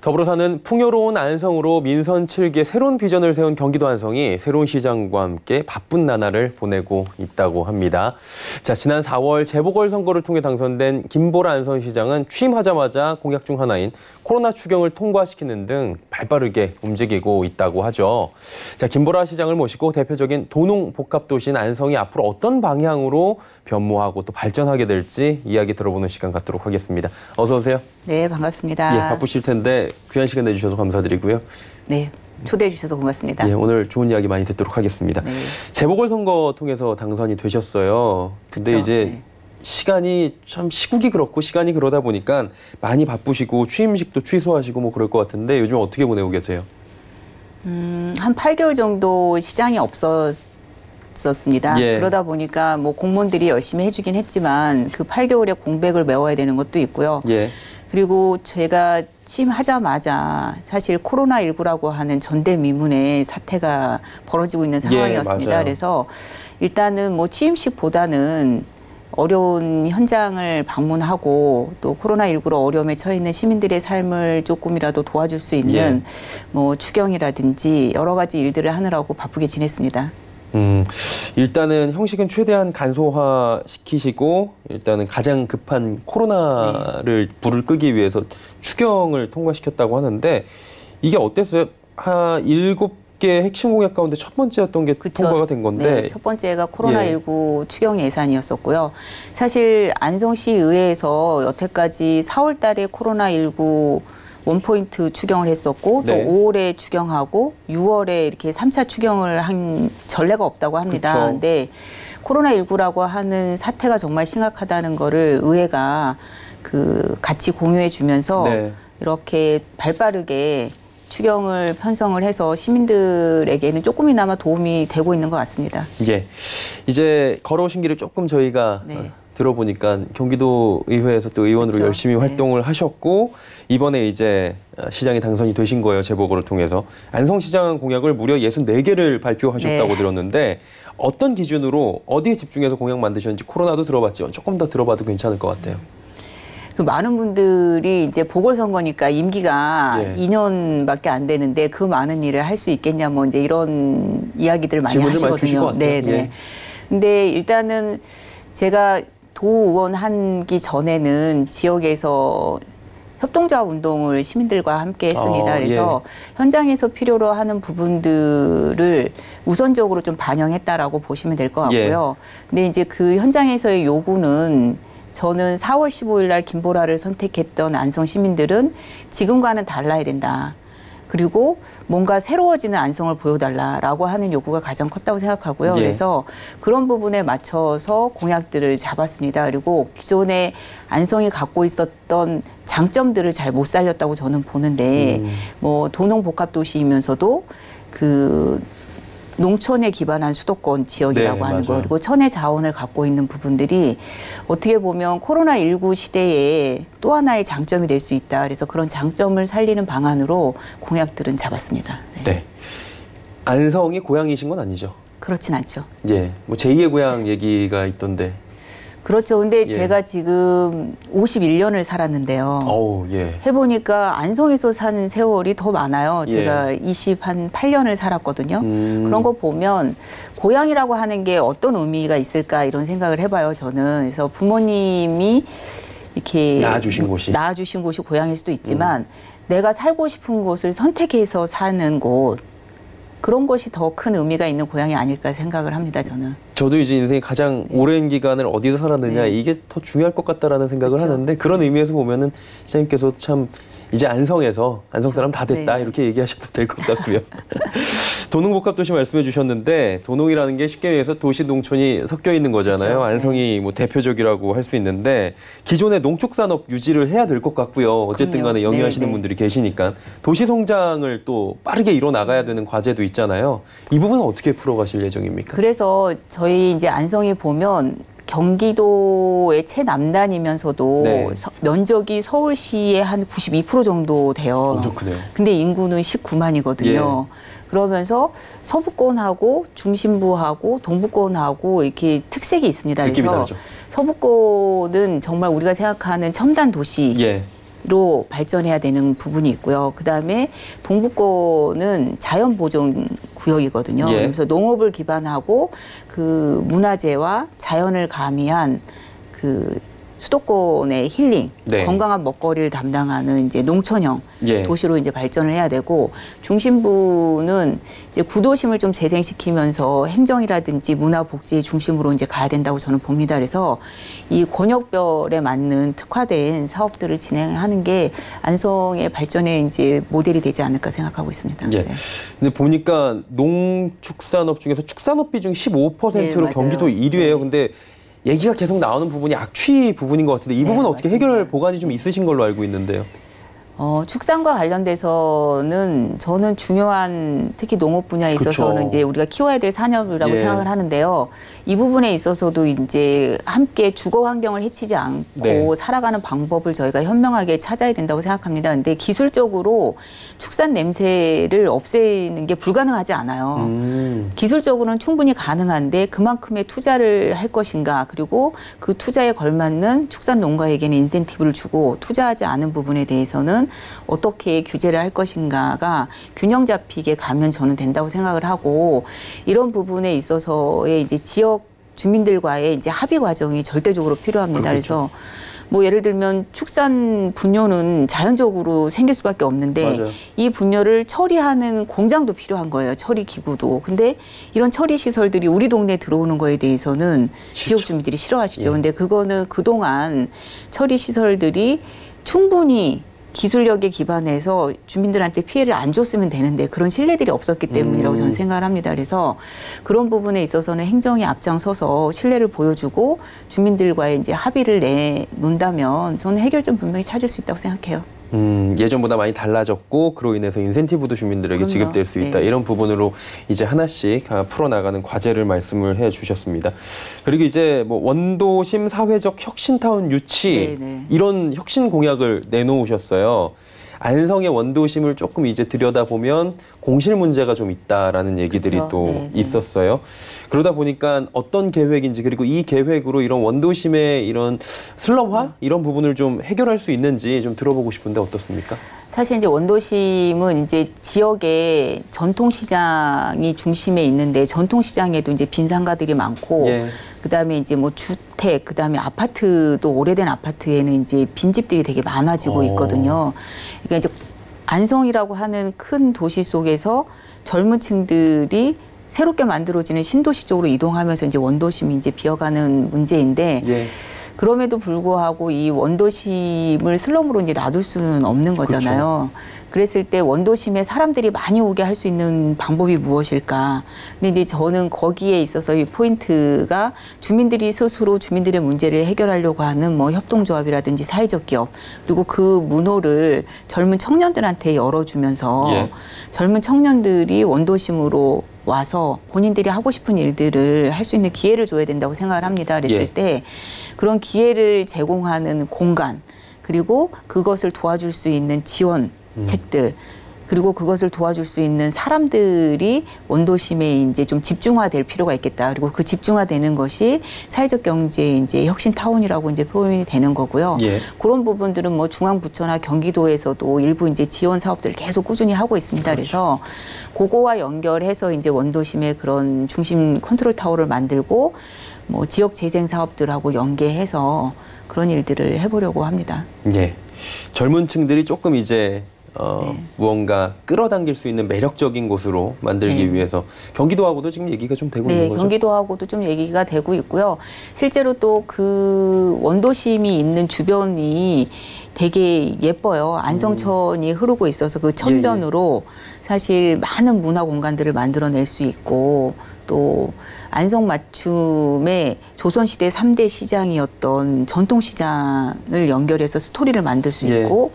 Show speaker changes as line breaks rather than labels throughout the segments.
더불어 사는 풍요로운 안성으로 민선 7개 새로운 비전을 세운 경기도 안성이 새로운 시장과 함께 바쁜 나날을 보내고 있다고 합니다. 자, 지난 4월 재보궐선거를 통해 당선된 김보라 안성시장은 취임하자마자 공약 중 하나인 코로나 추경을 통과시키는 등 발빠르게 움직이고 있다고 하죠. 자, 김보라 시장을 모시고 대표적인 도농복합도시인 안성이 앞으로 어떤 방향으로 변모하고 또 발전하게 될지 이야기 들어보는 시간 갖도록 하겠습니다. 어서 오세요.
네, 반갑습니다.
예, 바쁘실 텐데 귀한 시간 내주셔서 감사드리고요.
네, 초대해 주셔서 고맙습니다.
예, 오늘 좋은 이야기 많이 듣도록 하겠습니다.
네.
재보궐선거 통해서 당선이 되셨어요. 근데
그쵸?
이제
네.
시간이 참 시국이 그렇고 시간이 그러다 보니까 많이 바쁘시고 취임식도 취소하시고 뭐 그럴 것 같은데 요즘 어떻게 보내고 계세요?
한 8개월 정도 시장이 없었습니다.
예.
그러다 보니까 뭐 공무원들이 열심히 해주긴 했지만 그 8개월의 공백을 메워야 되는 것도 있고요.
예.
그리고 제가 취임하자마자 사실 코로나19라고 하는 전대미문의 사태가 벌어지고 있는 상황이었습니다.
맞아요.
그래서 일단은 뭐 취임식보다는 어려운 현장을 방문하고 또 코로나19로 어려움에 처해 있는 시민들의 삶을 조금이라도 도와줄 수 있는 뭐 추경이라든지 여러 가지 일들을 하느라고 바쁘게 지냈습니다.
일단은 형식은 최대한 간소화시키시고 일단은 가장 급한 코로나를 불을 끄기 위해서 추경을 통과시켰다고 하는데 이게 어땠어요? 한 7개 핵심 공약 가운데 첫 번째였던 게
그쵸.
통과가 된 건데
네, 첫 번째가 코로나19 추경 예산이었었고요. 사실 안성시 의회에서 여태까지 4월 달에 코로나19 원포인트 추경을 했었고
네.
또 5월에 추경하고 6월에 이렇게 3차 추경을 한 전례가 없다고 합니다.
그쵸.
근데 코로나19라고 하는 사태가 정말 심각하다는 거를 의회가 같이 공유해 주면서
네.
이렇게 발빠르게 추경을 편성을 해서 시민들에게는 조금이나마 도움이 되고 있는 것 같습니다.
예. 이제 걸어오신 길을 조금 저희가
네.
들어보니까 경기도 의회에서 또 의원으로
그렇죠.
열심히
네.
활동을 하셨고 이번에 이제 시장이 당선이 되신 거예요. 재보궐을 통해서. 안성시장 공약을 무려 64개를 발표하셨다고
네.
들었는데 어떤 기준으로 어디에 집중해서 공약 만드셨는지 코로나도 들어봤지만 조금 더 들어봐도 괜찮을 것 같아요.
많은 분들이 이제 보궐선거니까 임기가
예.
2년밖에 안 되는데 그 많은 일을 할 수 있겠냐 뭐 이제 이런 이야기들을 많이
질문을 많이 주실 것
하시거든요.
같아요.
네, 네.
예.
근데 일단은 제가 도의원 하기 전에는 지역에서 협동조합 운동을 시민들과 함께 했습니다. 그래서 현장에서 필요로 하는 부분들을 우선적으로 좀 반영했다라고 보시면 될 것 같고요. 근데 이제 그 현장에서의 요구는 저는 4월 15일 날 김보라를 선택했던 안성 시민들은 지금과는 달라야 된다. 그리고 뭔가 새로워지는 안성을 보여달라라고 하는 요구가 가장 컸다고 생각하고요. 그래서 그런 부분에 맞춰서 공약들을 잡았습니다. 그리고 기존에 안성이 갖고 있었던 장점들을 잘 못 살렸다고 저는 보는데 뭐 도농복합도시이면서도 농촌에 기반한 수도권 지역이라고
네,
하는
맞아요.
거 그리고 천혜 자원을 갖고 있는 부분들이 어떻게 보면 코로나19 시대에 또 하나의 장점이 될 수 있다. 그래서 그런 장점을 살리는 방안으로 공약들은 잡았습니다. 네.
네. 안성이 고향이신 건 아니죠?
그렇진 않죠.
예. 뭐 제2의 고향 얘기가 있던데.
그렇죠. 근데
예.
제가 지금 51년을 살았는데요.
어우, 예.
해보니까 안성에서 사는 세월이 더 많아요. 제가
예.
28년을 살았거든요. 그런 거 보면 고향이라고 하는 게 어떤 의미가 있을까 이런 생각을 해봐요. 저는. 그래서 부모님이 이렇게 낳아주신 곳이 고향일 수도 있지만 내가 살고 싶은 곳을 선택해서 사는 곳 그런 것이 더 큰 의미가 있는 고향이 아닐까 생각을 합니다. 저는.
저도 이제 인생의 가장 오랜 기간을 어디서 살았느냐 이게 더 중요할 것 같다라는 생각을
그렇죠.
하는데 그런 의미에서 보면은 시장님께서 참 이제 안성 사람 다 됐다
네.
이렇게 얘기하셔도 될 것 같고요. 도농복합도시 말씀해 주셨는데 도농이라는 게 쉽게 얘기해서 도시 농촌이 섞여 있는 거잖아요.
그렇죠.
안성이 뭐 대표적이라고 할 수 있는데 기존의 농축산업 유지를 해야 될 것 같고요. 어쨌든 간에 영위하시는 분들이 계시니까 도시 성장을 또 빠르게 이뤄 나가야 되는 과제도 있잖아요. 이 부분은 어떻게 풀어가실 예정입니까?
그래서 저희 이제 안성에 보면 경기도의 최남단이면서도 면적이 서울시의 한 92% 정도 돼요.
엄청 크네요.
근데 인구는 19만이거든요. 그러면서 서부권하고 중심부하고 동부권하고 이렇게 특색이 있습니다.
느낌이
그래서
다르죠.
서부권은 정말 우리가 생각하는 첨단 도시. 로 발전해야 되는 부분이 있고요. 그다음에 동북권은 자연보존 구역이거든요.
예.
그래서 농업을 기반하고 그 문화재와 자연을 가미한 그 수도권의 힐링,
네.
건강한 먹거리를 담당하는 이제 농촌형
예.
도시로 이제 발전을 해야 되고, 중심부는 이제 구도심을 좀 재생시키면서 행정이라든지 문화 복지 중심으로 이제 가야 된다고 저는 봅니다. 그래서 이 권역별에 맞는 특화된 사업들을 진행하는 게 안성의 발전의 이제 모델이 되지 않을까 생각하고 있습니다.
예.
네.
근데 보니까 농축산업 중에서 축산업비 중 15%로
네, 맞아요.
경기도 1위예요.
네.
근데 얘기가 계속 나오는 부분이 악취 부분인 것 같은데 이
네,
부분은 어떻게
맞습니다.
해결 보관이 좀 있으신 걸로 알고 있는데요.
축산과 관련돼서는 저는 중요한, 특히 농업 분야에 있어서는
그쵸.
이제 우리가 키워야 될 산업이라고
예.
생각을 하는데요. 이 부분에 있어서도 이제 함께 주거 환경을 해치지 않고
네.
살아가는 방법을 저희가 현명하게 찾아야 된다고 생각합니다. 근데 기술적으로 축산 냄새를 없애는 게 불가능하지 않아요. 기술적으로는 충분히 가능한데 그만큼의 투자를 할 것인가, 그리고 그 투자에 걸맞는 축산 농가에게는 인센티브를 주고 투자하지 않은 부분에 대해서는 어떻게 규제를 할 것인가가 균형 잡히게 가면 저는 된다고 생각을 하고, 이런 부분에 있어서의 이제 지역 주민들과의 이제 합의 과정이 절대적으로 필요합니다.
그렇겠죠.
그래서 뭐 예를 들면 축산 분뇨는 자연적으로 생길 수밖에 없는데
맞아요.
이 분뇨를 처리하는 공장도 필요한 거예요. 처리 기구도. 근데 이런 처리 시설들이 우리 동네에 들어오는 거에 대해서는
싫죠.
지역 주민들이 싫어하시죠.
예.
근데 그거는 그동안 처리 시설들이 충분히 기술력에 기반해서 주민들한테 피해를 안 줬으면 되는데 그런 신뢰들이 없었기 때문이라고 저는 생각을 합니다. 그래서 그런 부분에 있어서는 행정이 앞장서서 신뢰를 보여주고 주민들과의 이제 합의를 내놓는다면 저는 해결점 분명히 찾을 수 있다고 생각해요.
예전보다 많이 달라졌고 그로 인해서 인센티브도 주민들에게
그럼요.
지급될 수 있다.
네.
이런 부분으로 이제 하나씩 풀어나가는 과제를 말씀을 해주셨습니다. 그리고 이제 뭐 원도심 사회적 혁신타운 유치
네, 네.
이런 혁신 공약을 내놓으셨어요. 안성의 원도심을 조금 이제 들여다보면 공실 문제가 좀 있다라는 얘기들이
그렇죠.
또
네, 네.
있었어요. 그러다 보니까 어떤 계획인지, 그리고 이 계획으로 이런 원도심의 이런 슬럼화 이런 부분을 좀 해결할 수 있는지 좀 들어보고 싶은데 어떻습니까?
사실 이제 원도심은 이제 지역의 전통시장이 중심에 있는데 전통시장에도 이제 빈상가들이 많고
예.
그다음에 이제 뭐 주택, 그다음에 아파트도 오래된 아파트에는 이제 빈집들이 되게 많아지고 있거든요. 그러니까 이제 안성이라고 하는 큰 도시 속에서 젊은 층들이 새롭게 만들어지는 신도시 쪽으로 이동하면서 이제 원도심이 이제 비어가는 문제인데
예.
그럼에도 불구하고 이 원도심을 슬럼으로 이제 놔둘 수는 없는 거잖아요. 그랬을 때 원도심에 사람들이 많이 오게 할 수 있는 방법이 무엇일까? 근데 이제 저는 거기에 있어서 이 포인트가 주민들이 스스로 주민들의 문제를 해결하려고 하는 뭐 협동조합이라든지 사회적 기업, 그리고 그 문호를 젊은 청년들한테 열어주면서
예.
젊은 청년들이 원도심으로 와서 본인들이 하고 싶은 일들을 할 수 있는 기회를 줘야 된다고 생각을 합니다. 그랬을
예.
때 그런 기회를 제공하는 공간, 그리고 그것을 도와줄 수 있는 지원책들, 그리고 그것을 도와줄 수 있는 사람들이 원도심에 이제 좀 집중화될 필요가 있겠다. 그리고 그 집중화되는 것이 사회적 경제 이제 혁신 타운이라고 이제 표현이 되는 거고요.
예.
그런 부분들은 뭐 중앙부처나 경기도에서도 일부 이제 지원 사업들을 계속 꾸준히 하고 있습니다. 그래서 그거와 연결해서 이제 원도심의 그런 중심 컨트롤 타워를 만들고 뭐 지역 재생 사업들하고 연계해서 그런 일들을 해보려고 합니다.
예. 젊은 층들이 조금 이제
네.
무언가 끌어당길 수 있는 매력적인 곳으로 만들기
네.
위해서 경기도하고도 지금 얘기가 좀 되고
네,
있는 거죠?
경기도하고도 좀 얘기가 되고 있고요. 실제로 또 그 원도심이 있는 주변이 되게 예뻐요. 안성천이 흐르고 있어서 그 천변으로 사실 많은 문화 공간들을 만들어낼 수 있고, 또 안성 맞춤의 조선시대 3대 시장이었던 전통시장을 연결해서 스토리를 만들 수 있고,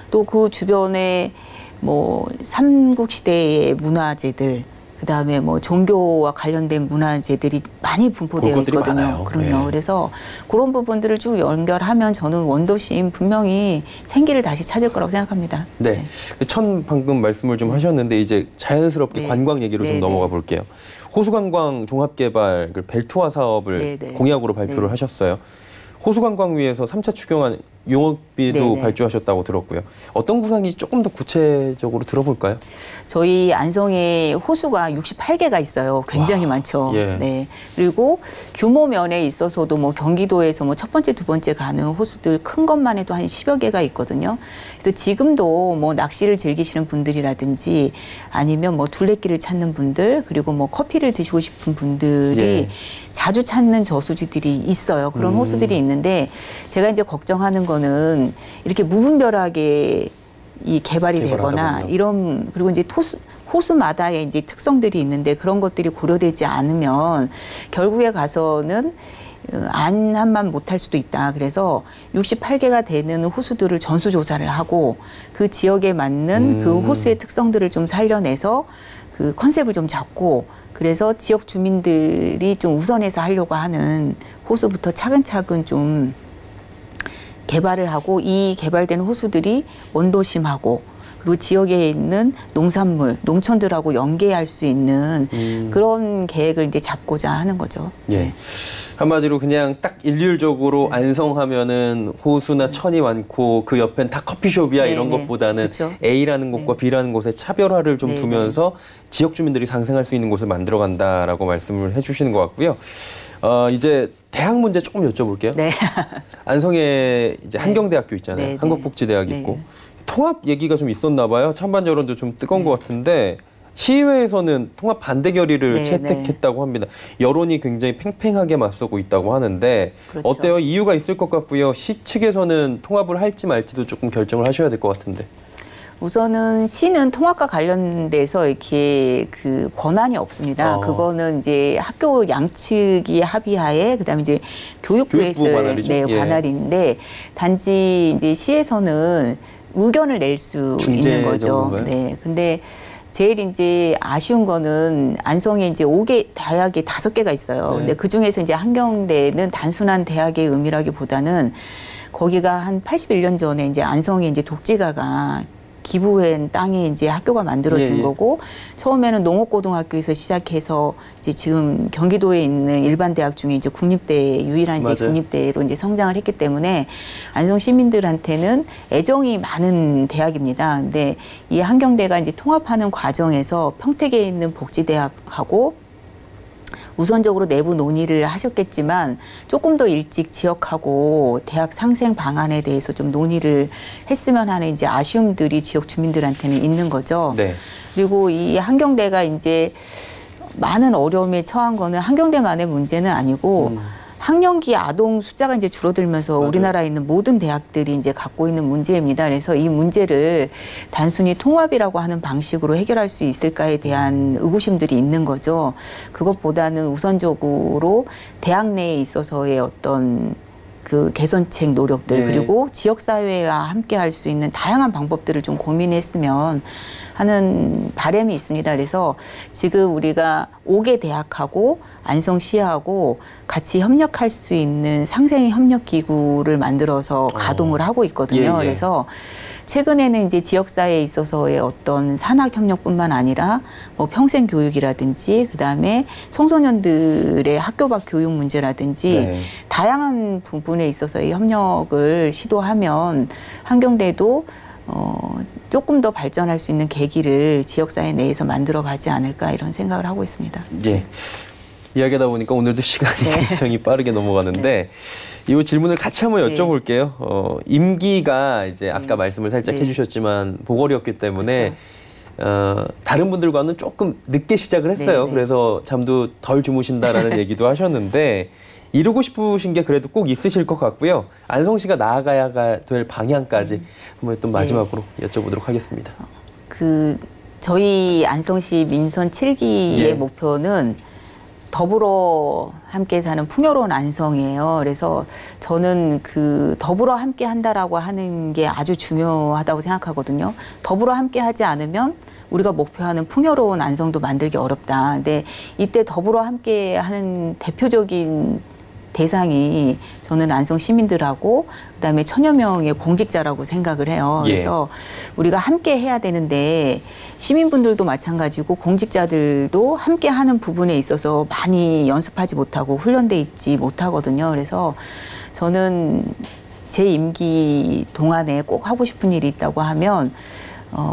또 그 주변에 뭐 삼국시대의 문화재들, 그다음에 뭐 종교와 관련된 문화재들이 많이 분포되어
볼 것들이
있거든요.
많아요.
그럼요.
네.
그래서 그런 부분들을 쭉 연결하면 저는 원도심 분명히 생기를 다시 찾을 거라고 생각합니다.
네. 천 방금 말씀을 좀 하셨는데 이제 자연스럽게
네.
관광 얘기로 좀
네,
넘어가
네.
볼게요. 호수관광 종합개발 그 벨트화 사업을
네, 네.
공약으로 발표를
네.
하셨어요. 호수관광 위에서 3차 추경안 용역비도
네네.
발주하셨다고 들었고요. 어떤 구상인지 조금 더 구체적으로 들어볼까요?
저희 안성에 호수가 68개가 있어요. 굉장히
와,
많죠.
예.
네. 그리고 규모 면에 있어서도 뭐 경기도에서 뭐 첫 번째, 두 번째 가는 호수들 큰 것만 해도 한 10여 개가 있거든요. 그래서 지금도 뭐 낚시를 즐기시는 분들이라든지 아니면 뭐 둘레길을 찾는 분들 그리고 뭐 커피를 드시고 싶은 분들이
예.
자주 찾는 저수지들이 있어요. 그런 호수들이 있는데 제가 이제 걱정하는 거는 이렇게 무분별하게 이 개발이
개발하다
되거나
보면.
이런 그리고 이제 호수마다의 이제 특성들이 있는데 그런 것들이 고려되지 않으면 결국에 가서는 안함만 못할 수도 있다. 그래서 68개가 되는 호수들을 전수조사를 하고 그 지역에 맞는 그 호수의 특성들을 좀 살려내서 그 컨셉을 좀 잡고 그래서 지역 주민들이 좀 우선해서 하려고 하는 호수부터 차근차근 좀 개발을 하고 이 개발된 호수들이 원도심하고 그리고 지역에 있는 농산물, 농촌들하고 연계할 수 있는 그런 계획을 이제 잡고자 하는 거죠.
예. 한마디로 그냥 딱 일률적으로 안성하면은 호수나 천이 많고 그 옆엔 다 커피숍이야
네,
이런
네.
것보다는
그렇죠.
A라는 곳과 B라는 곳에 차별화를 좀
네,
두면서 지역 주민들이 상생할 수 있는 곳을 만들어 간다라고 말씀을 해주시는 것 같고요. 이제 대학 문제 조금 여쭤볼게요.
네.
안성에 이제 한경대학교 있잖아요.
네, 네.
한국복지대학
네.
있고 통합 얘기가 좀 있었나 봐요. 찬반 여론도 좀 뜨거운 것 같은데 시의회에서는 통합 반대 결의를
네,
채택했다고 합니다. 여론이 굉장히 팽팽하게 맞서고 있다고 하는데
그렇죠.
어때요? 이유가 있을 것 같고요. 시 측에서는 통합을 할지 말지도 조금 결정을 하셔야 될 것 같은데.
우선은 시는 통합과 관련돼서 이렇게 그 권한이 없습니다. 그거는 이제 학교 양측이 합의하에 그다음에 이제 교육부에서
교육부 관할이죠?
네,
예.
관할인데 단지 이제 시에서는 의견을 낼 수
중재
있는 거죠.
정도인가요?
네. 근데 제일 이제 아쉬운 거는 안성에 이제 5개 대학이 5개가 있어요.
네.
근데 그 중에서 이제 한경대는 단순한 대학의 의미라기보다는 거기가 한 81년 전에 이제 안성에 이제 독지가가 기부한 땅에 이제 학교가 만들어진
예, 예.
거고 처음에는 농업고등학교에서 시작해서 이제 지금 경기도에 있는 일반 대학 중에 이제 국립대 유일한 이제
맞아요.
국립대로 이제 성장을 했기 때문에 안성 시민들한테는 애정이 많은 대학입니다. 근데 이 한경대가 이제 통합하는 과정에서 평택에 있는 복지대학하고 우선적으로 내부 논의를 하셨겠지만 조금 더 일찍 지역하고 대학 상생 방안에 대해서 좀 논의를 했으면 하는 이제 아쉬움들이 지역 주민들한테는 있는 거죠.
네.
그리고 이 한경대가 이제 많은 어려움에 처한 거는 한경대만의 문제는 아니고 학령기 아동 숫자가 이제 줄어들면서
맞아요.
우리나라에 있는 모든 대학들이 이제 갖고 있는 문제입니다. 그래서 이 문제를 단순히 통합이라고 하는 방식으로 해결할 수 있을까에 대한 의구심들이 있는 거죠. 그것보다는 우선적으로 대학 내에 있어서의 어떤 그 개선책 노력들
네.
그리고 지역사회와 함께 할 수 있는 다양한 방법들을 좀 고민했으면 하는 바람이 있습니다. 그래서 지금 우리가 5개 대학하고 안성시하고 같이 협력할 수 있는 상생 협력기구를 만들어서 가동을 하고 있거든요.
예, 예.
그래서 최근에는 이제 지역사회에 있어서의 어떤 산학협력뿐만 아니라 뭐 평생교육이라든지 그다음에 청소년들의 학교 밖 교육 문제라든지
네.
다양한 부분에 있어서의 협력을 시도하면 한경대도 조금 더 발전할 수 있는 계기를 지역사회 내에서 만들어가지 않을까 이런 생각을 하고 있습니다.
예. 이야기하다 보니까 오늘도 시간이
네.
굉장히 빠르게 넘어가는데 이 질문을 같이 한번
네.
여쭤볼게요. 임기가 이제 아까 말씀을 살짝
네.
해주셨지만 보궐이었기 때문에 다른 분들과는 조금 늦게 시작을 했어요.
네, 네.
그래서 잠도 덜 주무신다라는 얘기도 하셨는데 이루고 싶으신 게 그래도 꼭 있으실 것 같고요. 안성시가 나아가야 될 방향까지 한번 또 마지막으로 여쭤보도록 하겠습니다.
저희 안성시 민선 7기의
예.
목표는 더불어 함께 사는 풍요로운 안성이에요. 그래서 저는 그 더불어 함께 한다라고 하는 게 아주 중요하다고 생각하거든요. 더불어 함께 하지 않으면 우리가 목표하는 풍요로운 안성도 만들기 어렵다. 근데 이때 더불어 함께 하는 대표적인 대상이 저는 안성 시민들하고 그다음에 천여 명의 공직자라고 생각을 해요.
예.
그래서 우리가 함께 해야 되는데 시민분들도 마찬가지고 공직자들도 함께 하는 부분에 있어서 많이 연습하지 못하고 훈련돼 있지 못하거든요. 그래서 저는 제 임기 동안에 꼭 하고 싶은 일이 있다고 하면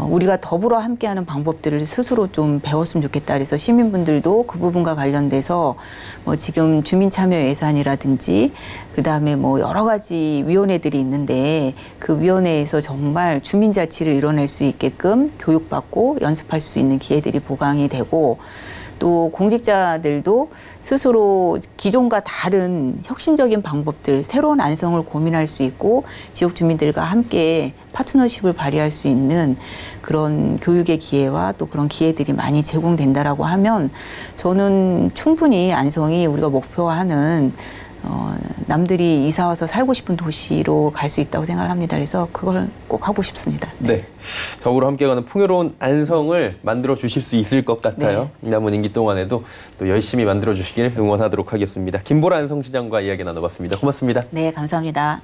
우리가 더불어 함께하는 방법들을 스스로 좀 배웠으면 좋겠다. 그래서 시민분들도 그 부분과 관련돼서 뭐 지금 주민참여 예산이라든지 그다음에 뭐 여러 가지 위원회들이 있는데 그 위원회에서 정말 주민자치를 이뤄낼 수 있게끔 교육받고 연습할 수 있는 기회들이 보강이 되고 또 공직자들도 스스로 기존과 다른 혁신적인 방법들, 새로운 안성을 고민할 수 있고 지역 주민들과 함께 파트너십을 발휘할 수 있는 그런 교육의 기회와 또 그런 기회들이 많이 제공된다라고 하면 저는 충분히 안성이 우리가 목표하는 남들이 이사 와서 살고 싶은 도시로 갈 수 있다고 생각합니다. 그래서 그걸 꼭 하고 싶습니다.
네. 더불어 함께 가는 풍요로운 안성을 만들어 주실 수 있을 것 같아요.
네.
남은 임기 동안에도 또 열심히 만들어 주시길 응원하도록 하겠습니다. 김보라 안성시장과 이야기 나눠봤습니다. 고맙습니다.
네, 감사합니다.